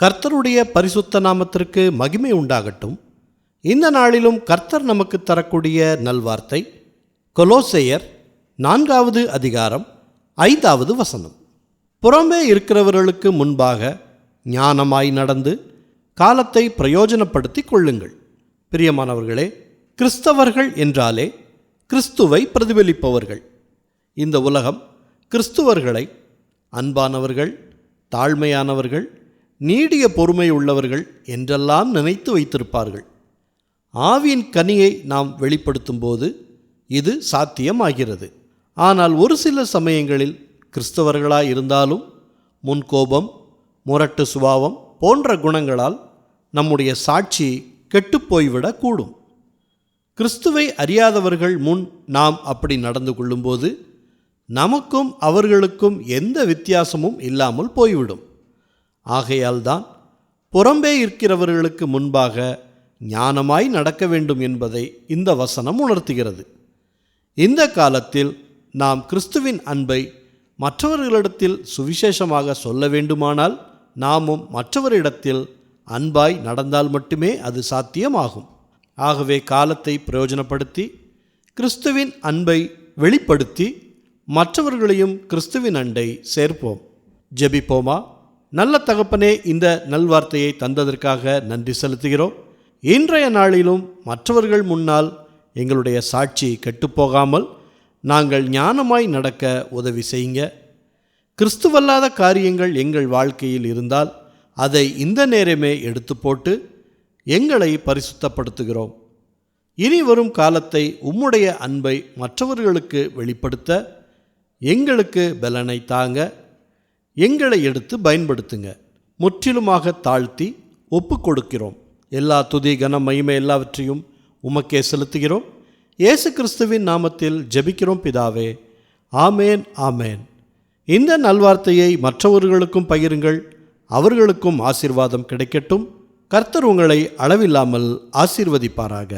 கர்த்தருடைய பரிசுத்த நாமத்திற்கு மகிமை உண்டாகட்டும். இந்த நாளிலும் கர்த்தர் நமக்கு தரக்கூடிய நல்வார்த்தை கொலோசையர் 4வது அதிகாரம் 5வது வசனம். புறம்பே இருக்கிறவர்களுக்கு முன்பாக ஞானமாய் நடந்து காலத்தை பிரயோஜனப்படுத்தி கொள்ளுங்கள். பிரியமானவர்களே, கிறிஸ்தவர்கள் என்றாலே கிறிஸ்துவை பிரதிபலிப்பவர்கள். இந்த உலகம் கிறிஸ்துவர்களை அன்பானவர்கள், தாழ்மையானவர்கள், நீடிய பொறுமை உள்ளவர்கள் என்றெல்லாம் நினைத்து வைத்திருப்பார்கள். ஆவியின் கனியை நாம் வெளிப்படுத்தும் போது இது சாத்தியமாகிறது. ஆனால் ஒரு சில சமயங்களில் கிறிஸ்தவர்களாய் இருந்தாலும் முன்கோபம், முரட்டு சுபாவம் போன்ற குணங்களால் நம்முடைய சாட்சி கெட்டுப்போய்விடக்கூடும். கிறிஸ்துவை அறியாதவர்கள் முன் நாம் அப்படி நடந்து கொள்ளும்போது நமக்கும் அவர்களுக்கும் எந்த வித்தியாசமும் இல்லாமல் போய்விடும். ஆகையால்தான் புறம்பே இருக்கிறவர்களுக்கு முன்பாக ஞானமாய் நடக்க வேண்டும் என்பதை இந்த வசனம் உணர்த்துகிறது. இந்த காலத்தில் நாம் கிறிஸ்துவின் அன்பை மற்றவர்களிடத்தில் சுவிசேஷமாக சொல்ல வேண்டுமானால் நாமும் மற்றவரிடத்தில் அன்பாய் நடந்தால் மட்டுமே அது சாத்தியமாகும். ஆகவே காலத்தை பிரயோஜனப்படுத்தி கிறிஸ்துவின் அன்பை வெளிப்படுத்தி மற்றவர்களையும் கிறிஸ்துவின் அண்டை சேர்ப்போம். ஜெபிப்போமா. நல்ல தகப்பனே, இந்த நல்வார்த்தையை தந்ததற்காக நன்றி செலுத்துகிறோம். இன்றைய நாளிலும் மற்றவர்கள் முன்னால் எங்களுடைய சாட்சி கெட்டுப்போகாமல் நாங்கள் ஞானமாய் நடக்க உதவி செய்யுங்க. கிறிஸ்துவல்லாத காரியங்கள் எங்கள் வாழ்க்கையில் இருந்தால் அதை இந்த நேரமே எடுத்து போட்டு எங்களை பரிசுத்தப்படுத்துகிறோம். இனி வரும் காலத்தை உம்முடைய அன்பை மற்றவர்களுக்கு வெளிப்படுத்த எங்களுக்கு பலனை தாங்க. எங்களை எடுத்து பயன்படுத்துங்க. முற்றிலுமாக தாழ்த்தி ஒப்பு கொடுக்கிறோம். எல்லா துதி, கன, மகிமை எல்லாவற்றையும் உமக்கே செலுத்துகிறோம். இயேசு கிறிஸ்துவின் நாமத்தில் ஜெபிக்கிறோம் பிதாவே. ஆமேன், ஆமேன். இந்த நல்வார்த்தையை மற்றவர்களுக்கும் பகிருங்கள். அவர்களுக்கும் ஆசீர்வாதம் கிடைக்கட்டும். கர்த்தர் உங்களை அளவில்லாமல் ஆசீர்வதிப்பாராக.